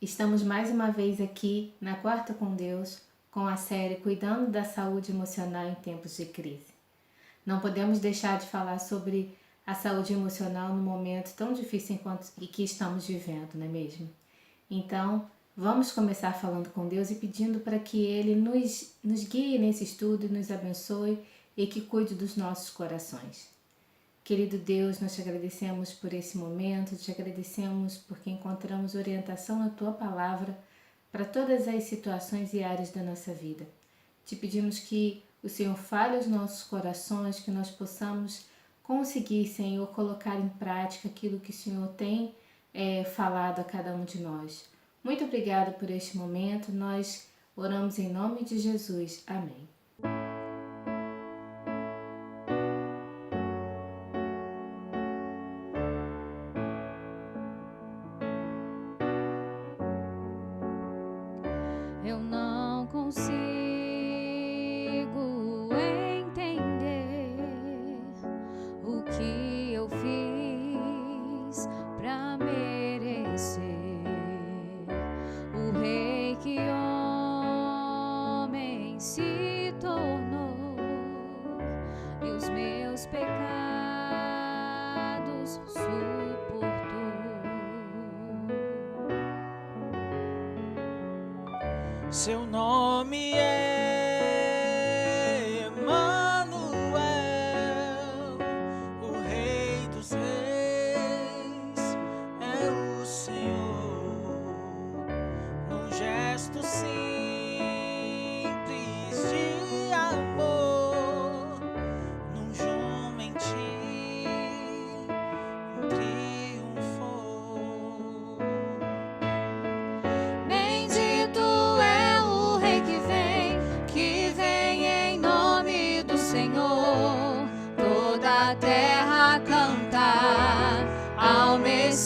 Estamos mais uma vez aqui na Quarta com Deus com a série Cuidando da Saúde Emocional em Tempos de Crise. Não podemos deixar de falar sobre a saúde emocional no momento tão difícil que estamos vivendo, não é mesmo? Então, vamos começar falando com Deus e pedindo para que Ele nos guie nesse estudo e nos abençoe e que cuide dos nossos corações. Querido Deus, nós te agradecemos por esse momento, te agradecemos porque encontramos orientação na Tua Palavra para todas as situações e áreas da nossa vida. Te pedimos que o Senhor fale aos nossos corações, que nós possamos conseguir, Senhor, colocar em prática aquilo que o Senhor tem falado a cada um de nós. Muito obrigada por este momento, nós oramos em nome de Jesus. Amém. Eu não consigo entender o que eu fiz pra merecer o rei que homem se tornou e os meus pecados suportou. Seu nome é Emanuel, o Rei dos Reis é o Senhor. Num gesto simples de amor, num jumentinho triunfou. Bendito é o Rei que vem em nome do Senhor. Toda a terra cantar ao Messias.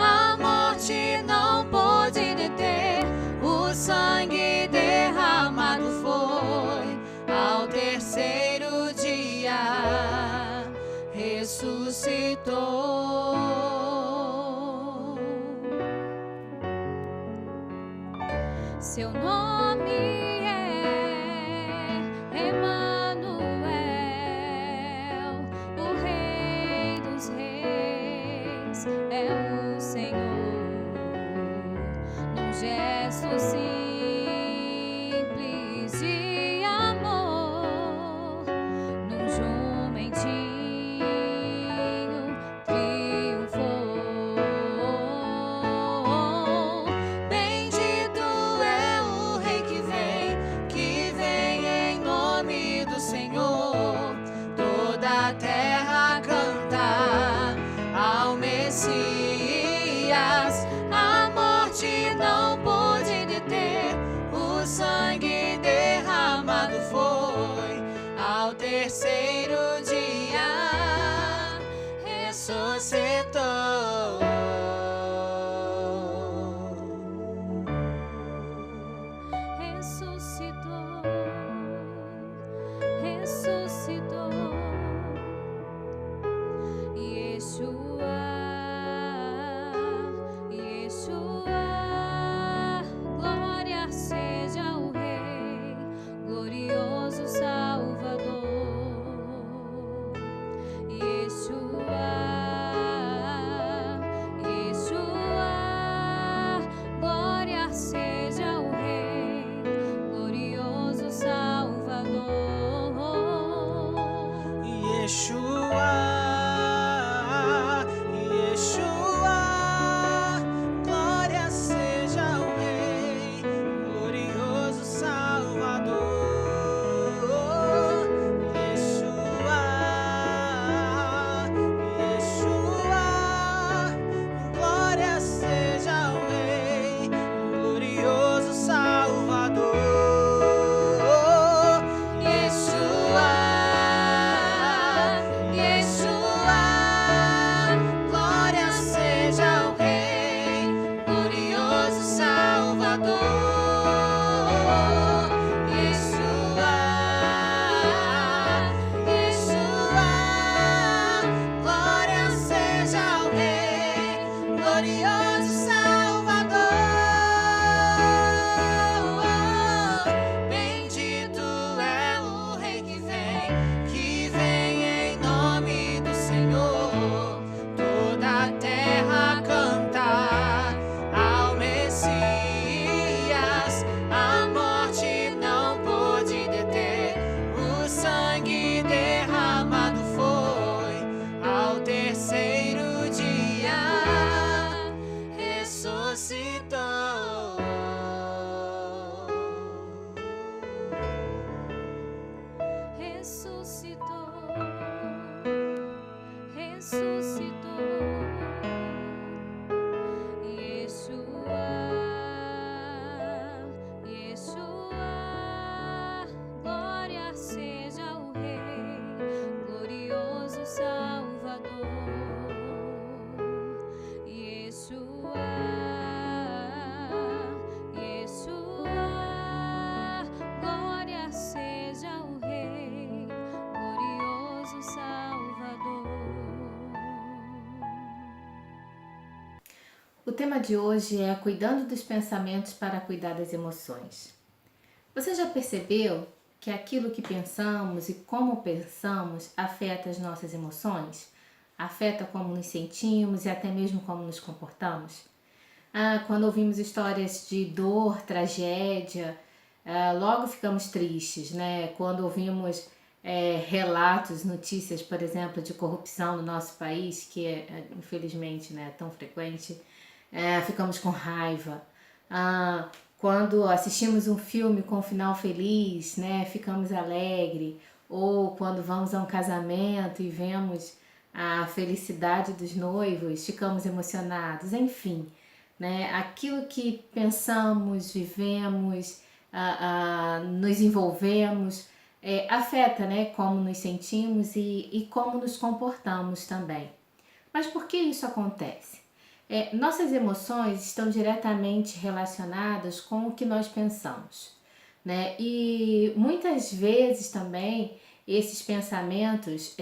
A morte não pôde deter, o sangue derramado foi. Ao terceiro dia ressuscitou. Seu nome é Emanuel, o Rei dos Reis é o Senhor. Num gesto simples de amor, num jumentinho triunfou. Bendito é o Rei que vem em nome do Senhor. Toda a terra cantar ao Messias. A morte não pôde deter, o sangue derramado foi. Ao terceiro dia ressuscitou. Ressuscitou, ressuscitou. Yeshua, Yeshua, glória seja ao Rei, glorioso Salvador. Yeshua, ressuscitou, ressuscitou. Yeshua, Yeshua, glória seja ao Rei, glorioso Salvador. Yeshua, Yeshua, glória seja ao Rei, glorioso Salvador. O tema de hoje é cuidando dos pensamentos para cuidar das emoções. Você já percebeu que aquilo que pensamos e como pensamos afeta as nossas emoções? Afeta como nos sentimos e até mesmo como nos comportamos? Quando ouvimos histórias de dor, tragédia, logo ficamos tristes, né? Quando ouvimos relatos, notícias, por exemplo, de corrupção no nosso país, que infelizmente, né, tão frequente, ficamos com raiva. Quando assistimos um filme com um final feliz, né, ficamos alegres. Ou quando vamos a um casamento e vemos a felicidade dos noivos, ficamos emocionados. Enfim, né, aquilo que pensamos, vivemos, nos envolvemos, afeta, né, como nos sentimos e como nos comportamos também. Mas por que isso acontece? Nossas emoções estão diretamente relacionadas com o que nós pensamos, né? E muitas vezes também esses pensamentos,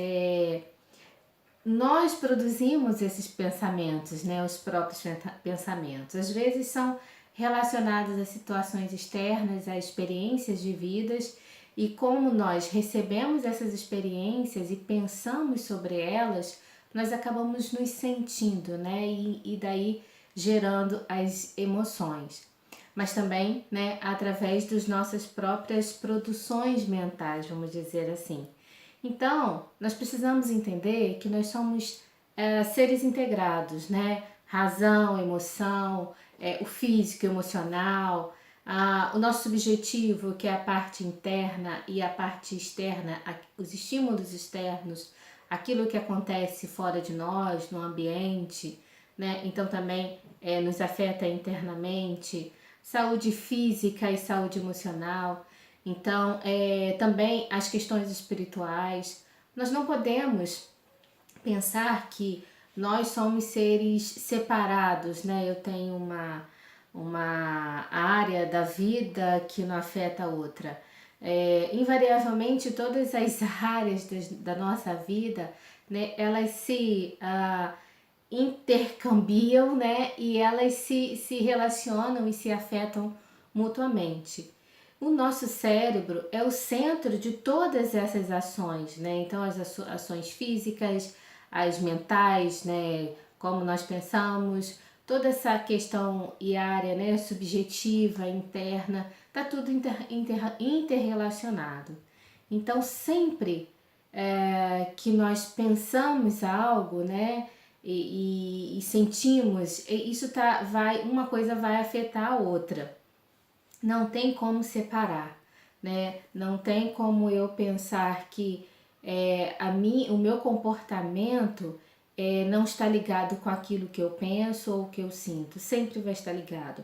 nós produzimos esses pensamentos, né? Os próprios pensamentos. Às vezes são relacionados a situações externas, a experiências de vidas, e como nós recebemos essas experiências e pensamos sobre elas, nós acabamos nos sentindo, né? E daí gerando as emoções. Mas também, né, através das nossas próprias produções mentais, vamos dizer assim. Então, nós precisamos entender que nós somos seres integrados, né? Razão, emoção, o físico, emocional, o nosso subjetivo, que é a parte interna, e a parte externa, os estímulos externos, aquilo que acontece fora de nós, no ambiente, né? Então também nos afeta internamente, saúde física e saúde emocional. Então, também as questões espirituais. Nós não podemos pensar que nós somos seres separados, né? Eu tenho uma área da vida que não afeta a outra. Invariavelmente todas as áreas da nossa vida, né, elas se intercambiam, né, e elas se relacionam e se afetam mutuamente. O nosso cérebro é o centro de todas essas ações, né? Então as ações físicas, as mentais, né, como nós pensamos, toda essa questão e área, né, subjetiva, interna, tá tudo interrelacionado. Então sempre que nós pensamos algo, né, e sentimos, isso uma coisa vai afetar a outra. Não tem como separar, né? Não tem como eu pensar que o meu comportamento não está ligado com aquilo que eu penso ou que eu sinto. Sempre vai estar ligado.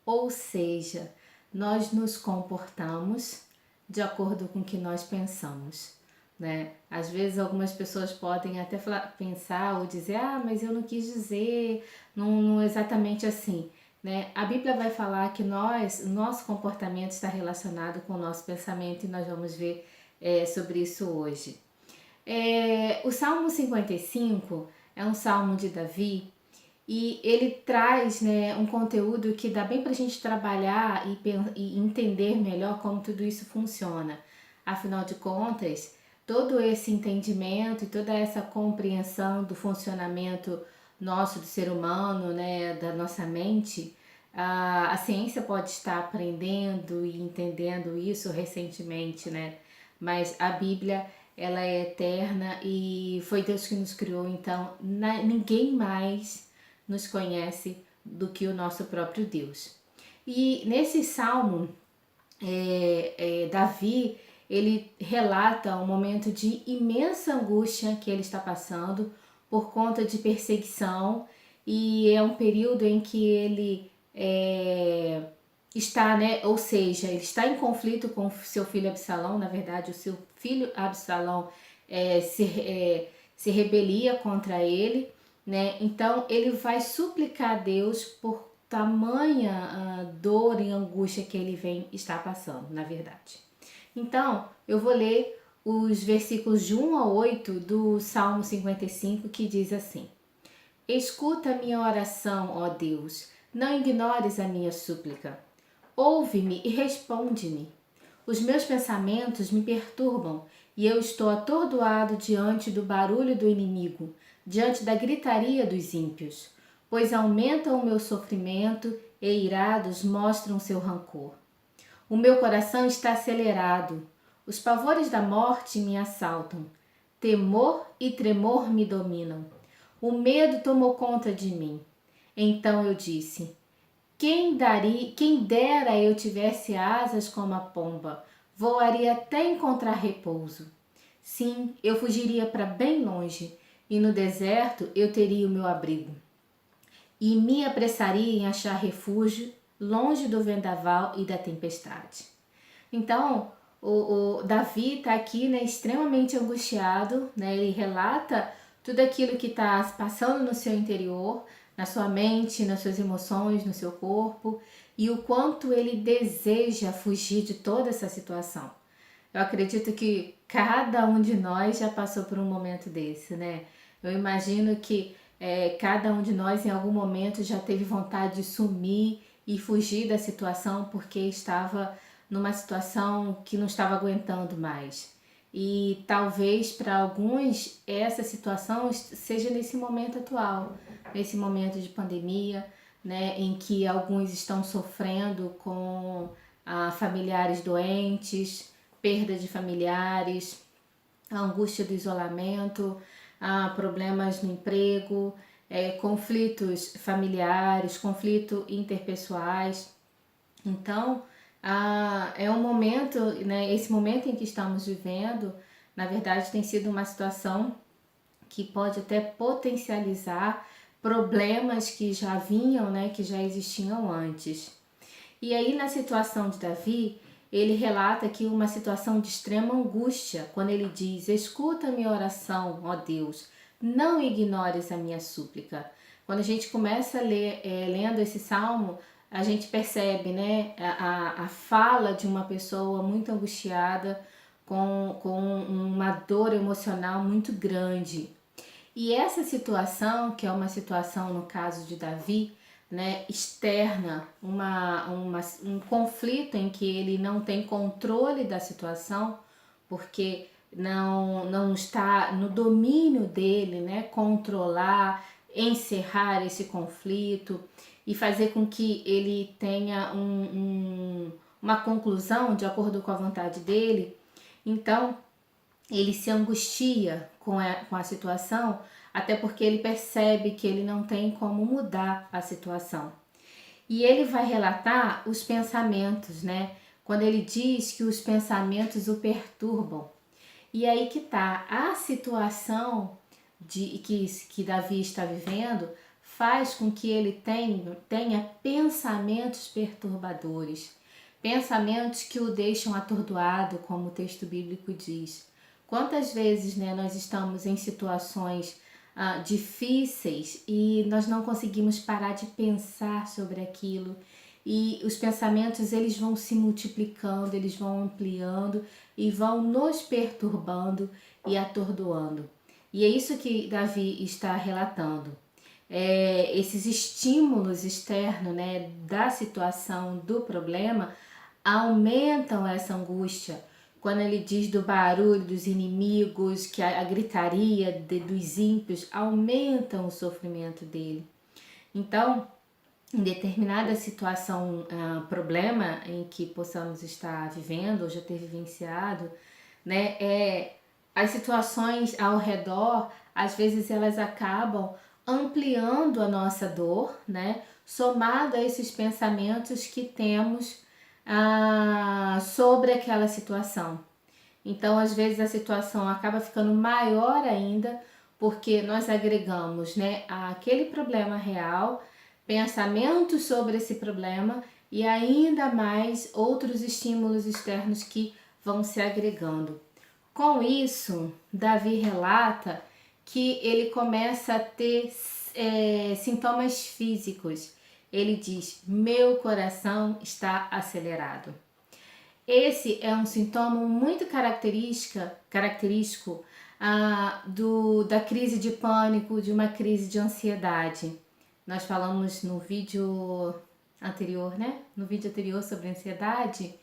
Ou seja, nós nos comportamos de acordo com o que nós pensamos, né? Às vezes algumas pessoas podem até pensar ou dizer, mas eu não quis dizer, não exatamente assim, né? A Bíblia vai falar que o nosso comportamento está relacionado com o nosso pensamento, e nós vamos ver sobre isso hoje. O Salmo 55 é um salmo de Davi, e ele traz, né, um conteúdo que dá bem para a gente trabalhar e entender melhor como tudo isso funciona. Afinal de contas, todo esse entendimento e toda essa compreensão do funcionamento nosso, do ser humano, né, da nossa mente, a ciência pode estar aprendendo e entendendo isso recentemente, né? Mas a Bíblia, ela é eterna e foi Deus que nos criou, então ninguém mais nos conhece do que o nosso próprio Deus. E nesse salmo, Davi, ele relata um momento de imensa angústia que ele está passando por conta de perseguição, e é um período em que ele está, né, ou seja, ele está em conflito com seu filho Absalão. Na verdade, o seu filho Absalão se rebelia contra ele, né? Então ele vai suplicar a Deus por tamanha dor e angústia que ele está passando, na verdade. Então, eu vou ler os versículos de 1 a 8 do Salmo 55, que diz assim: Escuta a minha oração, ó Deus, não ignores a minha súplica. Ouve-me e responde-me. Os meus pensamentos me perturbam e eu estou atordoado diante do barulho do inimigo, diante da gritaria dos ímpios, pois aumentam o meu sofrimento e irados mostram seu rancor. O meu coração está acelerado, os pavores da morte me assaltam, temor e tremor me dominam. O medo tomou conta de mim. Então eu disse: quem dera eu tivesse asas como a pomba, voaria até encontrar repouso. Sim, eu fugiria para bem longe, e no deserto eu teria o meu abrigo. E me apressaria em achar refúgio, longe do vendaval e da tempestade. Então, o Davi está aqui, né, extremamente angustiado, né? Ele relata tudo aquilo que está passando no seu interior, na sua mente, nas suas emoções, no seu corpo, e o quanto ele deseja fugir de toda essa situação. Eu acredito que cada um de nós já passou por um momento desse, né? Eu imagino que cada um de nós em algum momento já teve vontade de sumir e fugir da situação porque estava numa situação que não estava aguentando mais. E talvez para alguns essa situação seja nesse momento atual, nesse momento de pandemia, né, em que alguns estão sofrendo com familiares doentes, perda de familiares, a angústia do isolamento, problemas no emprego, conflitos familiares, conflitos interpessoais. Então, é um momento, né, esse momento em que estamos vivendo, na verdade tem sido uma situação que pode até potencializar problemas que já vinham, né, que já existiam antes. E aí na situação de Davi, ele relata aqui uma situação de extrema angústia, quando ele diz: escuta a minha oração, ó Deus, não ignores a minha súplica. Quando a gente começa a ler, lendo esse salmo, a gente percebe, né, a fala de uma pessoa muito angustiada, com uma dor emocional muito grande. E essa situação, que é uma situação, no caso de Davi, né, externa, um conflito em que ele não tem controle da situação, porque não está no domínio dele, né, controlar, encerrar esse conflito e fazer com que ele tenha uma conclusão de acordo com a vontade dele. Então, ele se angustia com a situação, até porque ele percebe que ele não tem como mudar a situação. E ele vai relatar os pensamentos, né? Quando ele diz que os pensamentos o perturbam. E aí que tá, a situação que Davi está vivendo faz com que ele tenha pensamentos perturbadores, pensamentos que o deixam atordoado, como o texto bíblico diz. Quantas vezes, né, nós estamos em situações difíceis e nós não conseguimos parar de pensar sobre aquilo, e os pensamentos eles vão se multiplicando, eles vão ampliando e vão nos perturbando e atordoando. E é isso que Davi está relatando. Esses estímulos externos, né, da situação, do problema, aumentam essa angústia. Quando ele diz do barulho dos inimigos, que a gritaria dos ímpios aumentam o sofrimento dele. Então, em determinada situação, problema em que possamos estar vivendo ou já ter vivenciado, né, as situações ao redor, às vezes elas acabam ampliando a nossa dor, né, somado a esses pensamentos que temos sobre aquela situação. Então, às vezes, a situação acaba ficando maior ainda, porque nós agregamos, né, àquele problema real, pensamentos sobre esse problema e ainda mais outros estímulos externos que vão se agregando. Com isso, Davi relata que ele começa a ter sintomas físicos. Ele diz: meu coração está acelerado. Esse é um sintoma muito característico da crise de pânico, de uma crise de ansiedade. Nós falamos no vídeo anterior, né? No vídeo anterior sobre ansiedade.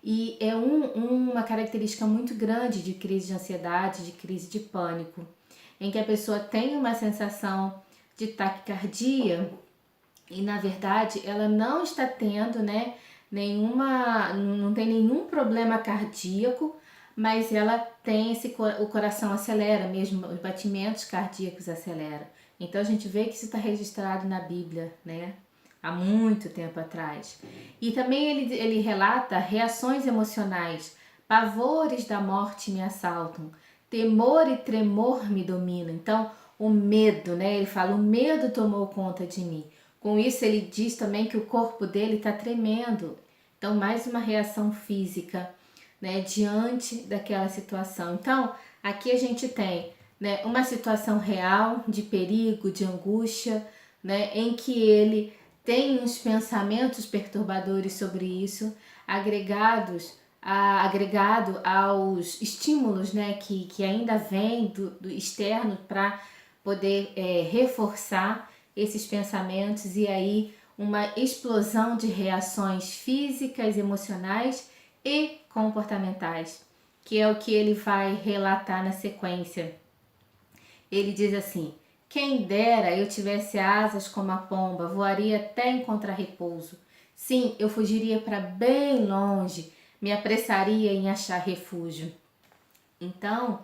E é uma característica muito grande de crise de ansiedade, de crise de pânico, em que a pessoa tem uma sensação de taquicardia e, na verdade, ela não está tendo, né, não tem nenhum problema cardíaco, mas ela tem o coração acelera mesmo, os batimentos cardíacos aceleram. Então a gente vê que isso está registrado na Bíblia, né? Há muito tempo atrás. E também ele relata reações emocionais, pavores da morte me assaltam, temor e tremor me dominam. Então o medo, né? Ele fala, o medo tomou conta de mim. Com isso ele diz também que o corpo dele está tremendo. Então mais uma reação física, né, diante daquela situação. Então, aqui a gente tem, né, uma situação real de perigo, de angústia, né, em que ele tem uns pensamentos perturbadores sobre isso, agregado aos estímulos, né, que ainda vêm do externo para poder reforçar esses pensamentos, e aí uma explosão de reações físicas, emocionais e comportamentais, que é o que ele vai relatar na sequência. Ele diz assim: quem dera eu tivesse asas como a pomba, voaria até encontrar repouso. Sim, eu fugiria para bem longe, me apressaria em achar refúgio. Então,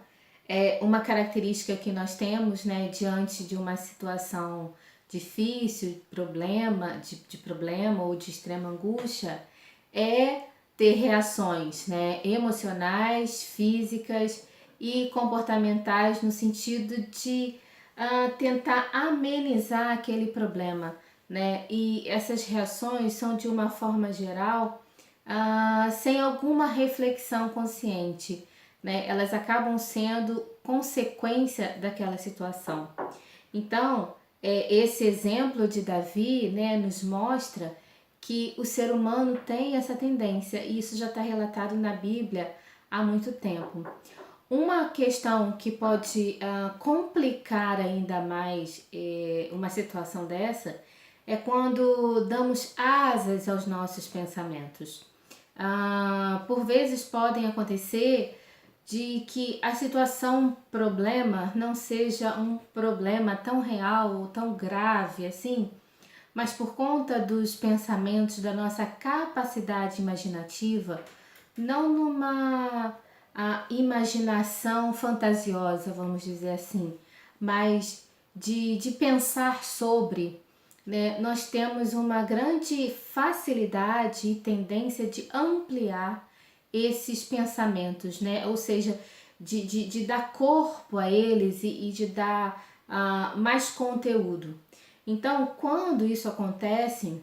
uma característica que nós temos, né, diante de uma situação difícil, de problema ou de extrema angústia, é ter reações, né, emocionais, físicas e comportamentais no sentido de tentar amenizar aquele problema, né? E essas reações são, de uma forma geral, sem alguma reflexão consciente, né? Elas acabam sendo consequência daquela situação. Então, esse exemplo de Davi, né, nos mostra que o ser humano tem essa tendência, e isso já está relatado na Bíblia há muito tempo. Uma questão que pode complicar ainda mais uma situação dessa é quando damos asas aos nossos pensamentos. Por vezes podem acontecer de que a situação problema não seja um problema tão real ou tão grave assim, mas por conta dos pensamentos, da nossa capacidade imaginativa, não numa imaginação fantasiosa, vamos dizer assim, mas de pensar sobre, né? Nós temos uma grande facilidade e tendência de ampliar esses pensamentos, né? Ou seja, de dar corpo a eles e de dar mais conteúdo. Então, quando isso acontece,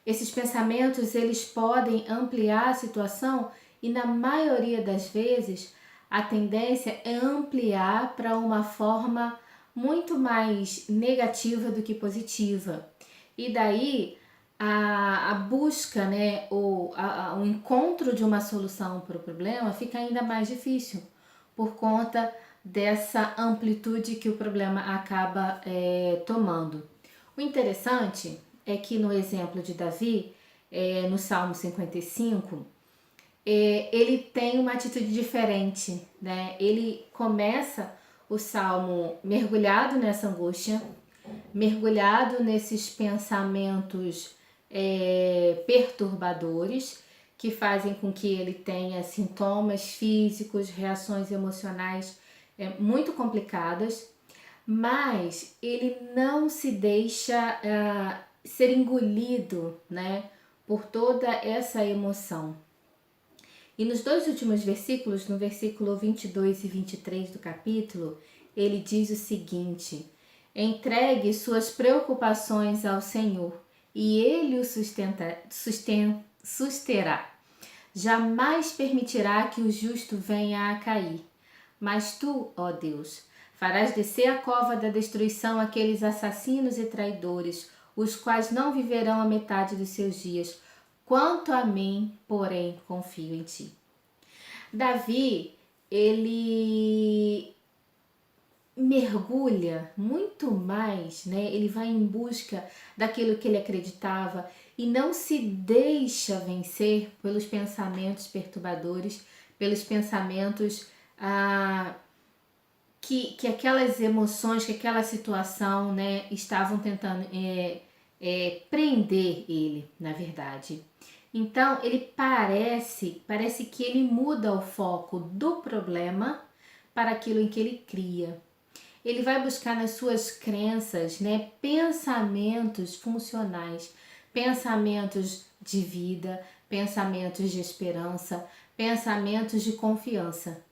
esses pensamentos eles podem ampliar a situação, e na maioria das vezes a tendência é ampliar para uma forma muito mais negativa do que positiva. E daí a busca, né, ou o encontro de uma solução para o problema fica ainda mais difícil por conta dessa amplitude que o problema acaba tomando. O interessante é que no exemplo de Davi, no Salmo 55, ele tem uma atitude diferente, né? Ele começa o Salmo mergulhado nessa angústia, mergulhado nesses pensamentos perturbadores, que fazem com que ele tenha sintomas físicos, reações emocionais muito complicadas, mas ele não se deixa ser engolido, né, por toda essa emoção. E nos dois últimos versículos, no versículo 22 e 23 do capítulo, ele diz o seguinte: entregue suas preocupações ao Senhor e ele o susterá. Jamais permitirá que o justo venha a cair. Mas tu, ó Deus, farás descer a cova da destruição aqueles assassinos e traidores, os quais não viverão a metade dos seus dias. Quanto a mim, porém, confio em ti. Davi, ele mergulha muito mais, né? Ele vai em busca daquilo que ele acreditava e não se deixa vencer pelos pensamentos perturbadores, pelos pensamentos que aquelas emoções, que aquela situação, né, estavam tentando prender ele, na verdade. Então, ele parece que ele muda o foco do problema para aquilo em que ele cria. Ele vai buscar nas suas crenças, né, pensamentos funcionais, pensamentos de vida, pensamentos de esperança, pensamentos de confiança.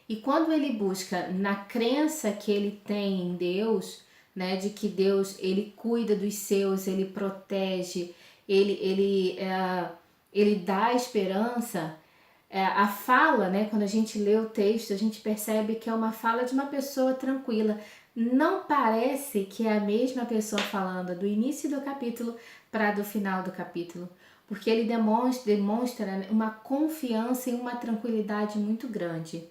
E quando ele busca na crença que ele tem em Deus, né, de que Deus ele cuida dos seus, ele protege, ele dá esperança, a fala, né, quando a gente lê o texto, a gente percebe que é uma fala de uma pessoa tranquila. Não parece que é a mesma pessoa falando do início do capítulo para do final do capítulo, porque ele demonstra uma confiança e uma tranquilidade muito grande.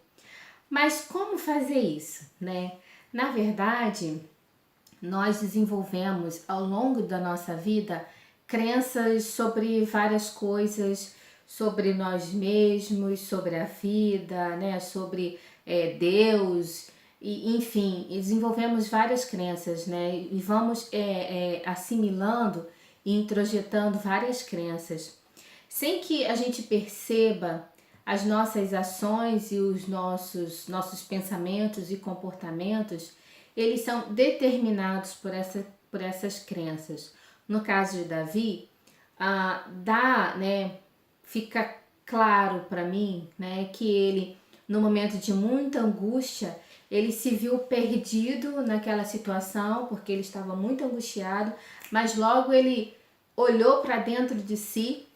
Mas como fazer isso, né? Na verdade, nós desenvolvemos ao longo da nossa vida crenças sobre várias coisas, sobre nós mesmos, sobre a vida, né? Sobre Deus, e, enfim, desenvolvemos várias crenças, né? E vamos assimilando e introjetando várias crenças. Sem que a gente perceba, as nossas ações e os nossos pensamentos e comportamentos, eles são determinados por essas crenças. No caso de Davi, fica claro para mim, né, que ele, no momento de muita angústia, ele se viu perdido naquela situação, porque ele estava muito angustiado, mas logo ele olhou para dentro de si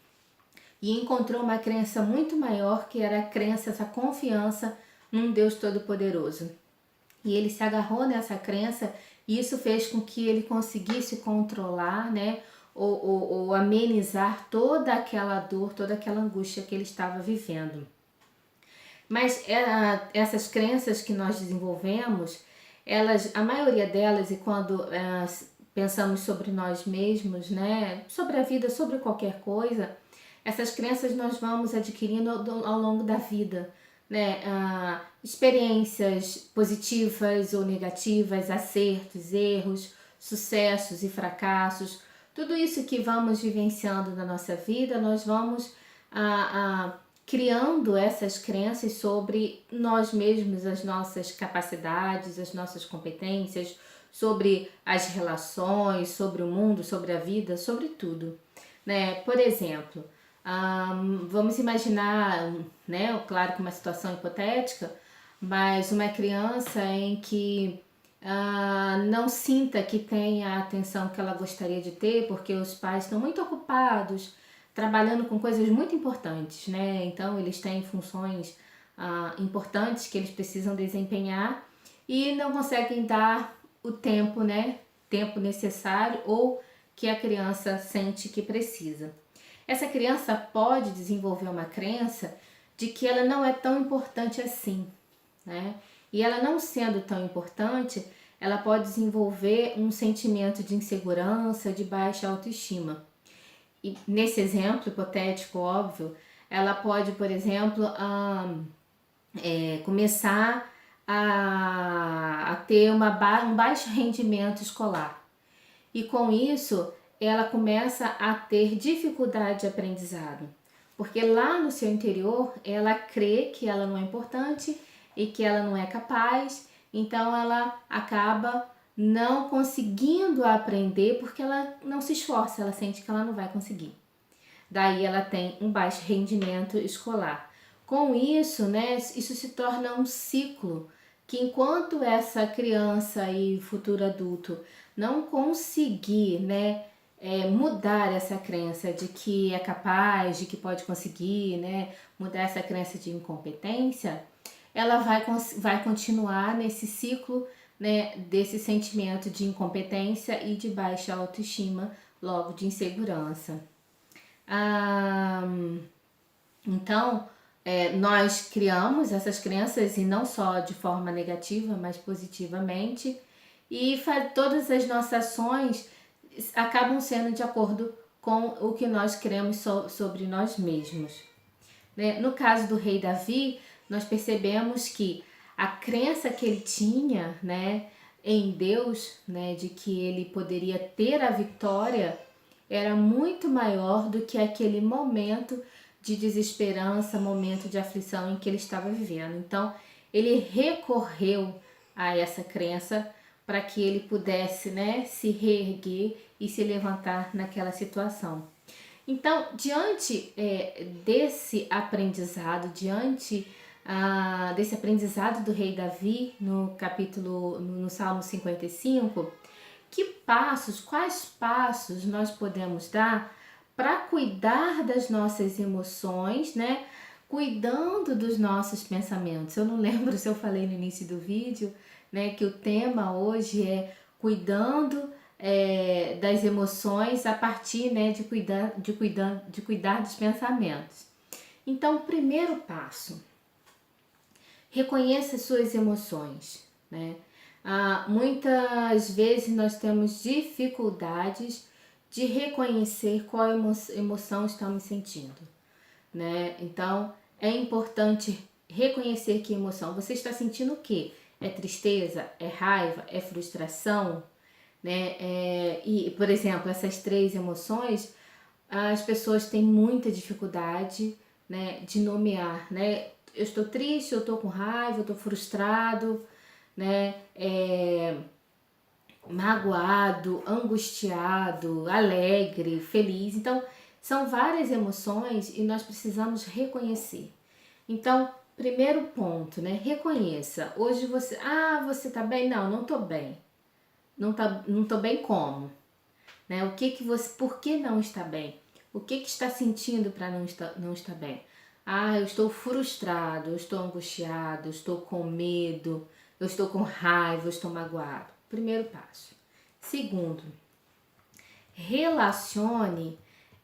e encontrou uma crença muito maior, que era a crença, essa confiança num Deus Todo-Poderoso. E ele se agarrou nessa crença e isso fez com que ele conseguisse controlar, né, ou amenizar toda aquela dor, toda aquela angústia que ele estava vivendo. Mas essas crenças que nós desenvolvemos, a maioria delas, e quando pensamos sobre nós mesmos, né, sobre a vida, sobre qualquer coisa, essas crenças nós vamos adquirindo ao longo da vida, né? Experiências positivas ou negativas, acertos, erros, sucessos e fracassos, tudo isso que vamos vivenciando na nossa vida, nós vamos criando essas crenças sobre nós mesmos, as nossas capacidades, as nossas competências, sobre as relações, sobre o mundo, sobre a vida, sobre tudo, né? Por exemplo, vamos imaginar, né, claro que uma situação hipotética, mas uma criança em que não sinta que tem a atenção que ela gostaria de ter, porque os pais estão muito ocupados, trabalhando com coisas muito importantes, né? Então eles têm funções importantes que eles precisam desempenhar e não conseguem dar o tempo, né? Tempo necessário ou que a criança sente que precisa. Essa criança pode desenvolver uma crença de que ela não é tão importante assim, né? E ela não sendo tão importante, ela pode desenvolver um sentimento de insegurança, de baixa autoestima. E nesse exemplo hipotético, óbvio, ela pode, por exemplo, começar a ter um baixo rendimento escolar. E com isso, ela começa a ter dificuldade de aprendizado. Porque lá no seu interior, ela crê que ela não é importante e que ela não é capaz, então ela acaba não conseguindo aprender porque ela não se esforça, ela sente que ela não vai conseguir. Daí ela tem um baixo rendimento escolar. Com isso, né, isso se torna um ciclo que enquanto essa criança e futuro adulto não conseguir, né, mudar essa crença de que é capaz, de que pode conseguir, né, mudar essa crença de incompetência, ela vai continuar nesse ciclo, né, desse sentimento de incompetência e de baixa autoestima, logo de insegurança. Ah, então, nós criamos essas crenças e não só de forma negativa, mas positivamente, e todas as nossas ações acabam sendo de acordo com o que nós cremos sobre nós mesmos. Né? No caso do rei Davi, nós percebemos que a crença que ele tinha, né, em Deus, né, de que ele poderia ter a vitória, era muito maior do que aquele momento de desesperança, momento de aflição em que ele estava vivendo. Então, ele recorreu a essa crença para que ele pudesse, né, se reerguer e se levantar naquela situação. Então, diante desse aprendizado, desse aprendizado do rei Davi, no Salmo 55, quais passos nós podemos dar para cuidar das nossas emoções, né? Cuidando dos nossos pensamentos. Eu não lembro se eu falei no início do vídeo, né, que o tema hoje é cuidando das emoções a partir, né, de cuidar dos pensamentos. Então, o primeiro passo, reconheça suas emoções, né? Muitas vezes nós temos dificuldades de reconhecer qual emoção estamos sentindo, né? Então, é importante reconhecer que emoção. Você está sentindo o quê? É tristeza? É raiva? É frustração? Né? E, por exemplo, essas 3 emoções, as pessoas têm muita dificuldade, né, de nomear, né? Eu estou triste, eu estou com raiva, eu estou frustrado, né? Magoado, angustiado, alegre, feliz. Então, são várias emoções e nós precisamos reconhecer. Então, primeiro ponto, né? Reconheça. Hoje você tá bem? Não, não tô bem. Não tô bem como? Né? Por que não está bem? O que está sentindo para não estar bem? Eu estou frustrado, eu estou angustiado, eu estou com medo, eu estou com raiva, eu estou magoado. Primeiro passo. Segundo, relacione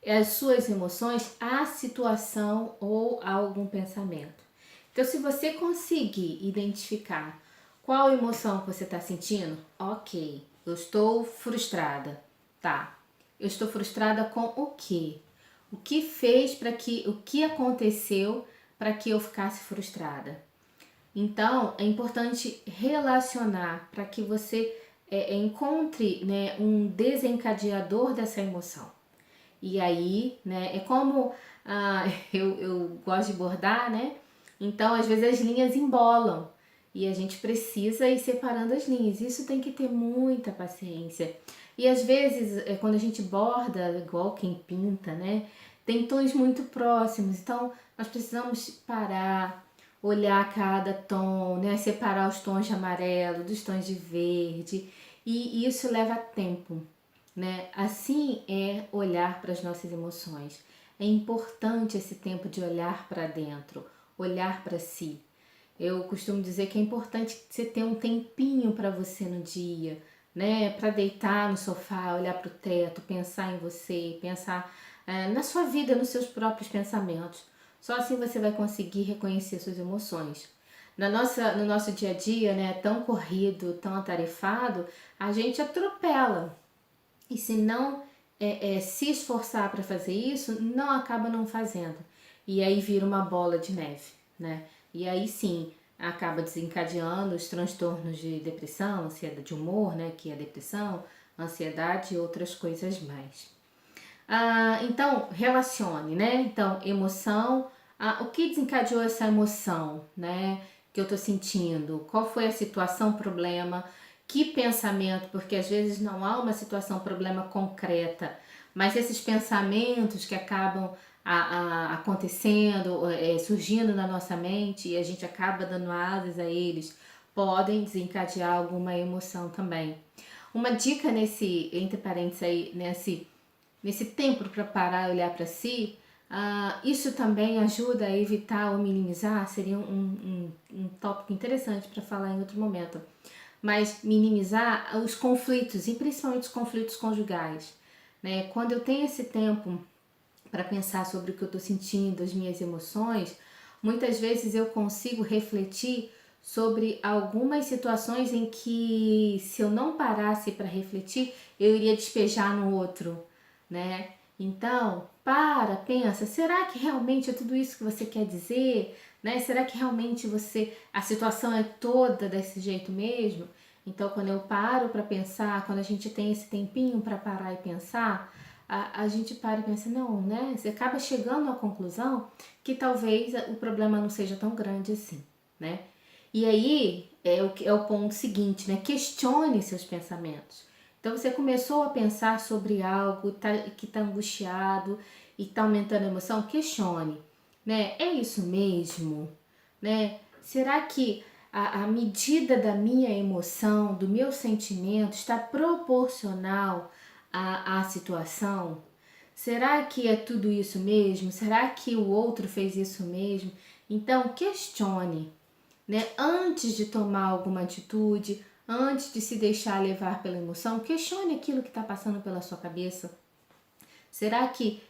as suas emoções à situação ou a algum pensamento. Então, se você conseguir identificar qual emoção que você está sentindo, ok, eu estou frustrada, tá? Eu estou frustrada com o quê? O que aconteceu para que eu ficasse frustrada? Então, é importante relacionar para que você encontre, né, um desencadeador dessa emoção. E aí, né, é como eu gosto de bordar, né? Então, às vezes as linhas embolam e a gente precisa ir separando as linhas. Isso tem que ter muita paciência. E às vezes, quando a gente borda, igual quem pinta, né, tem tons muito próximos. Então, nós precisamos parar, olhar cada tom, né, separar os tons de amarelo dos tons de verde. E isso leva tempo, né? Assim é olhar para as nossas emoções. É importante esse tempo de olhar para dentro, olhar para si. Eu costumo dizer que é importante você ter um tempinho para você no dia, né? Para deitar no sofá, olhar para o teto, pensar em você, pensar na sua vida, nos seus próprios pensamentos. Só assim você vai conseguir reconhecer suas emoções. No nosso dia a dia, né, tão corrido, tão atarefado, a gente atropela. E se não se esforçar para fazer isso, acaba não fazendo. E aí vira uma bola de neve, né? E aí sim, acaba desencadeando os transtornos de depressão, ansiedade de humor, né? Que é a depressão, ansiedade e outras coisas mais. Então, relacione, né? Então, emoção, o que desencadeou essa emoção, né? Que eu tô sentindo? Qual foi a situação, problema? Que pensamento? Porque às vezes não há uma situação, problema concreta, mas esses pensamentos que acabam acontecendo, surgindo na nossa mente e a gente acaba dando asas a eles, podem desencadear alguma emoção também. Uma dica entre parênteses aí, nesse tempo para parar e olhar para si, isso também ajuda a evitar ou minimizar, seria um tópico interessante para falar em outro momento, mas minimizar os conflitos, e principalmente os conflitos conjugais. Né? Quando eu tenho esse tempo para pensar sobre o que eu estou sentindo, as minhas emoções, muitas vezes eu consigo refletir sobre algumas situações em que, se eu não parasse para refletir, eu iria despejar no outro, né? Então, pensa, será que realmente é tudo isso que você quer dizer? Né? Será que realmente a situação é toda desse jeito mesmo? Então, quando eu paro para pensar, quando a gente tem esse tempinho para parar e pensar, a gente para e pensa, não, né? Você acaba chegando à conclusão que talvez o problema não seja tão grande assim, né? E aí é o ponto seguinte, né? Questione seus pensamentos. Então você começou a pensar sobre algo que está angustiado e está aumentando a emoção, questione, né? É isso mesmo, né? Será que a medida da minha emoção, do meu sentimento, está proporcional à situação? Será que é tudo isso mesmo? Será que o outro fez isso mesmo? Então questione, né? Antes de tomar alguma atitude, antes de se deixar levar pela emoção, questione aquilo que está passando pela sua cabeça. Será que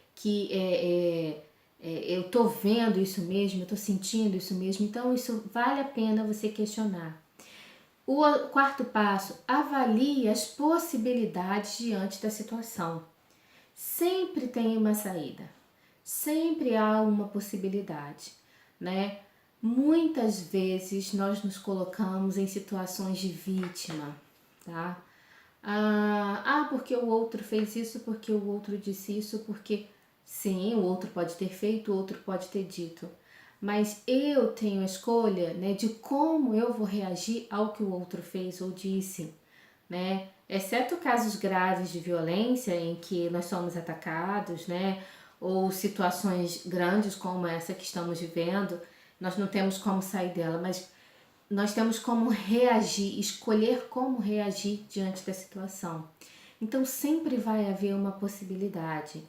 eu estou vendo isso mesmo? Eu estou sentindo isso mesmo? Então isso vale a pena você questionar. O quarto passo, avalie as possibilidades diante da situação. Sempre tem uma saída, sempre há uma possibilidade, né? Muitas vezes nós nos colocamos em situações de vítima, tá? Porque o outro fez isso, porque o outro disse isso, porque sim, o outro pode ter feito, o outro pode ter dito. Mas eu tenho a escolha, né, de como eu vou reagir ao que o outro fez ou disse, né? Exceto casos graves de violência em que nós somos atacados, né? Ou situações grandes como essa que estamos vivendo, nós não temos como sair dela, mas nós temos como reagir, escolher como reagir diante da situação. Então sempre vai haver uma possibilidade.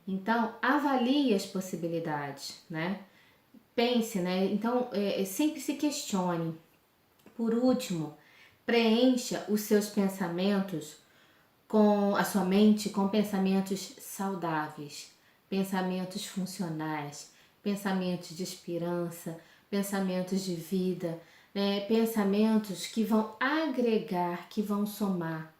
Então avalie as possibilidades, né? Pense, né? Então sempre se questione. Por último, preencha os seus pensamentos com a sua mente com pensamentos saudáveis, pensamentos funcionais, pensamentos de esperança, pensamentos de vida, né? Pensamentos que vão agregar, que vão somar,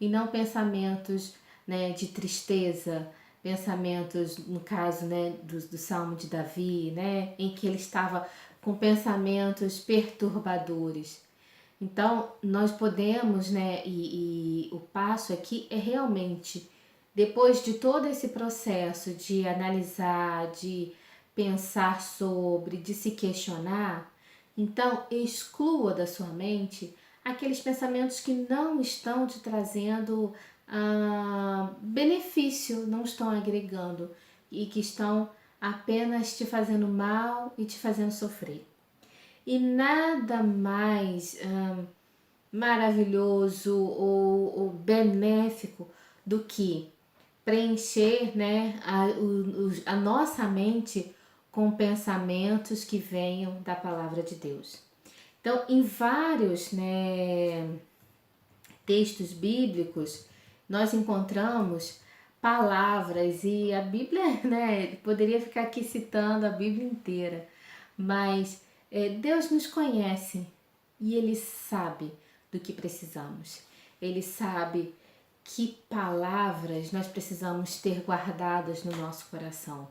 e não pensamentos, né, de tristeza, pensamentos, no caso, né, do Salmo de Davi, né, em que ele estava com pensamentos perturbadores. Então, nós podemos, né, e o passo aqui é realmente, depois de todo esse processo de analisar, de pensar sobre, de se questionar, então exclua da sua mente aqueles pensamentos que não estão te trazendo benefício, não estão agregando e que estão apenas te fazendo mal e te fazendo sofrer. E nada mais maravilhoso ou benéfico do que preencher, né, a nossa mente com pensamentos que venham da palavra de Deus. Então, em vários, né, textos bíblicos, nós encontramos palavras, e a Bíblia, né, poderia ficar aqui citando a Bíblia inteira, mas Deus nos conhece e Ele sabe do que precisamos. Ele sabe que palavras nós precisamos ter guardadas no nosso coração,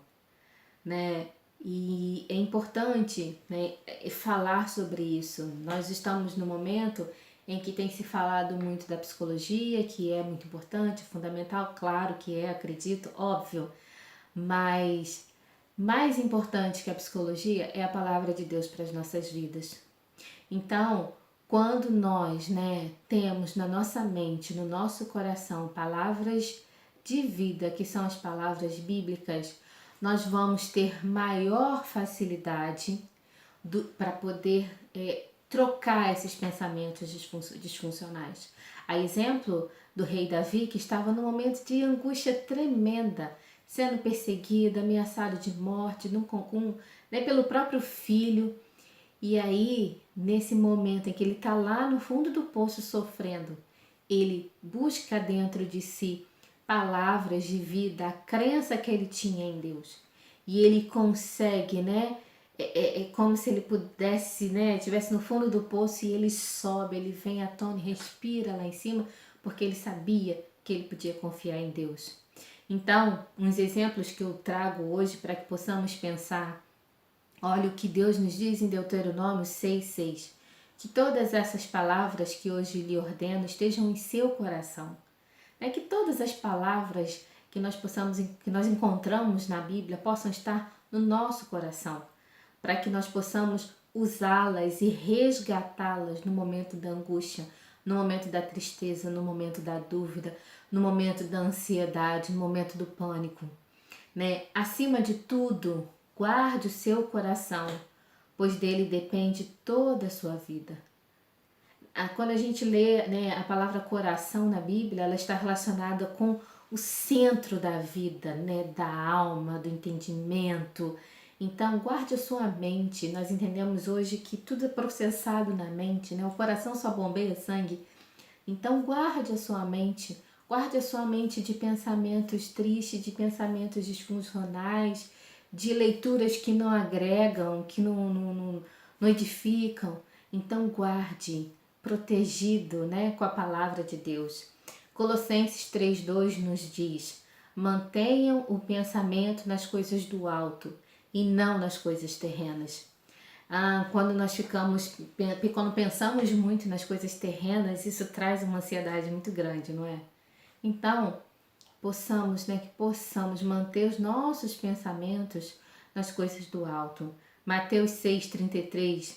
né? E é importante, né, falar sobre isso. Nós estamos no momento em que tem se falado muito da psicologia, que é muito importante, fundamental, claro que é, acredito, óbvio, mas mais importante que a psicologia é a palavra de Deus para as nossas vidas. Então, quando nós, né, temos na nossa mente, no nosso coração, palavras de vida, que são as palavras bíblicas, nós vamos ter maior facilidade para poder trocar esses pensamentos disfuncionais. A exemplo do rei Davi, que estava num momento de angústia tremenda, sendo perseguido, ameaçado de morte, né, pelo próprio filho. E aí, nesse momento em que ele está lá no fundo do poço sofrendo, ele busca dentro de si palavras de vida, a crença que ele tinha em Deus. E ele consegue, né? É como se ele pudesse, né? Estivesse no fundo do poço e ele sobe, ele vem à tona e respira lá em cima, porque ele sabia que ele podia confiar em Deus. Então, uns exemplos que eu trago hoje para que possamos pensar. Olha o que Deus nos diz em Deuteronômio 6,6. Que todas essas palavras que hoje lhe ordeno estejam em seu coração. Que todas as palavras que nós encontramos na Bíblia possam estar no nosso coração, para que nós possamos usá-las e resgatá-las no momento da angústia, no momento da tristeza, no momento da dúvida, no momento da ansiedade, no momento do pânico. Acima de tudo, guarde o seu coração, pois dele depende toda a sua vida. Quando a gente lê, a palavra coração na Bíblia, ela está relacionada com o centro da vida, da alma, do entendimento. Então, guarde a sua mente. Nós entendemos hoje que tudo é processado na mente, o coração só bombeia sangue. Então, guarde a sua mente. Guarde a sua mente de pensamentos tristes, de pensamentos disfuncionais, de leituras que não agregam, que não edificam. Então, guarde, protegido, com a palavra de Deus. Colossenses 3,2 nos diz: mantenham o pensamento nas coisas do alto e não nas coisas terrenas. Quando pensamos muito nas coisas terrenas, isso traz uma ansiedade muito grande, não é? Então, que possamos manter os nossos pensamentos nas coisas do alto. Mateus 6,33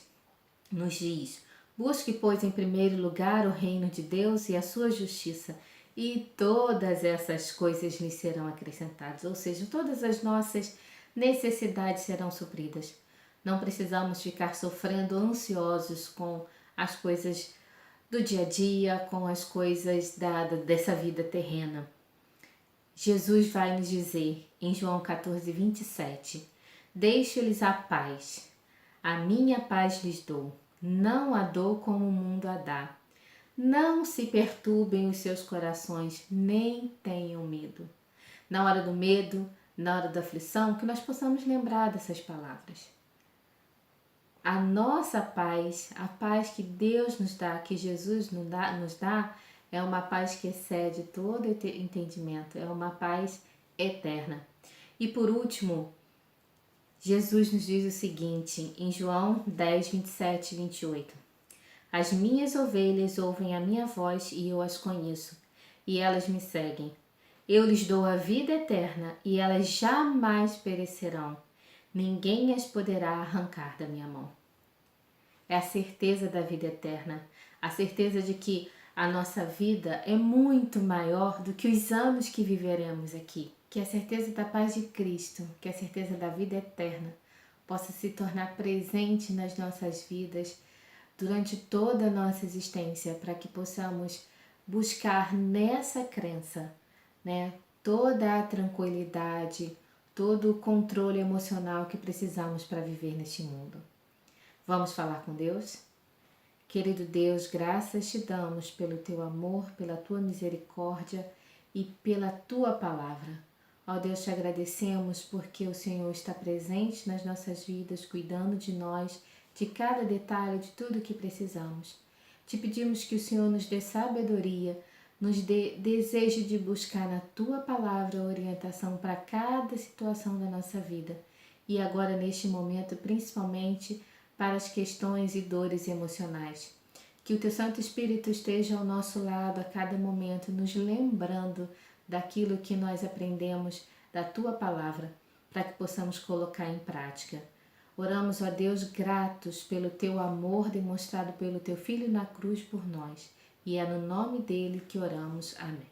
nos diz: busque, pois, em primeiro lugar o reino de Deus e a sua justiça, e todas essas coisas lhe serão acrescentadas. Ou seja, todas as nossas necessidades serão supridas. Não precisamos ficar sofrendo ansiosos com as coisas do dia a dia, com as coisas dessa vida terrena. Jesus vai nos dizer em João 14,27: deixo-lhes a paz, a minha paz lhes dou, não a dou como o mundo a dá. Não se perturbem os seus corações, nem tenham medo. Na hora do medo, na hora da aflição, que nós possamos lembrar dessas palavras. A nossa paz, a paz que Deus nos dá, que Jesus nos dá, é uma paz que excede todo entendimento, é uma paz eterna. E por último, Jesus nos diz o seguinte, em João 10, 27 e 28. As minhas ovelhas ouvem a minha voz e eu as conheço, e elas me seguem. Eu lhes dou a vida eterna e elas jamais perecerão. Ninguém as poderá arrancar da minha mão. É a certeza da vida eterna, a certeza de que a nossa vida é muito maior do que os anos que viveremos aqui. Que a certeza da paz de Cristo, que a certeza da vida eterna possa se tornar presente nas nossas vidas durante toda a nossa existência, para que possamos buscar nessa crença, toda a tranquilidade, todo o controle emocional que precisamos para viver neste mundo. Vamos falar com Deus? Querido Deus, graças te damos pelo teu amor, pela tua misericórdia e pela tua palavra. Ó Deus, te agradecemos porque o Senhor está presente nas nossas vidas, cuidando de nós, de cada detalhe, de tudo que precisamos. Te pedimos que o Senhor nos dê sabedoria, nos dê desejo de buscar na tua palavra orientação para cada situação da nossa vida. E agora, neste momento, principalmente para as questões e dores emocionais. Que o teu Santo Espírito esteja ao nosso lado a cada momento, nos lembrando daquilo que nós aprendemos da tua palavra, para que possamos colocar em prática. Oramos, ó Deus, gratos pelo teu amor demonstrado pelo teu Filho na cruz por nós. E é no nome dele que oramos. Amém.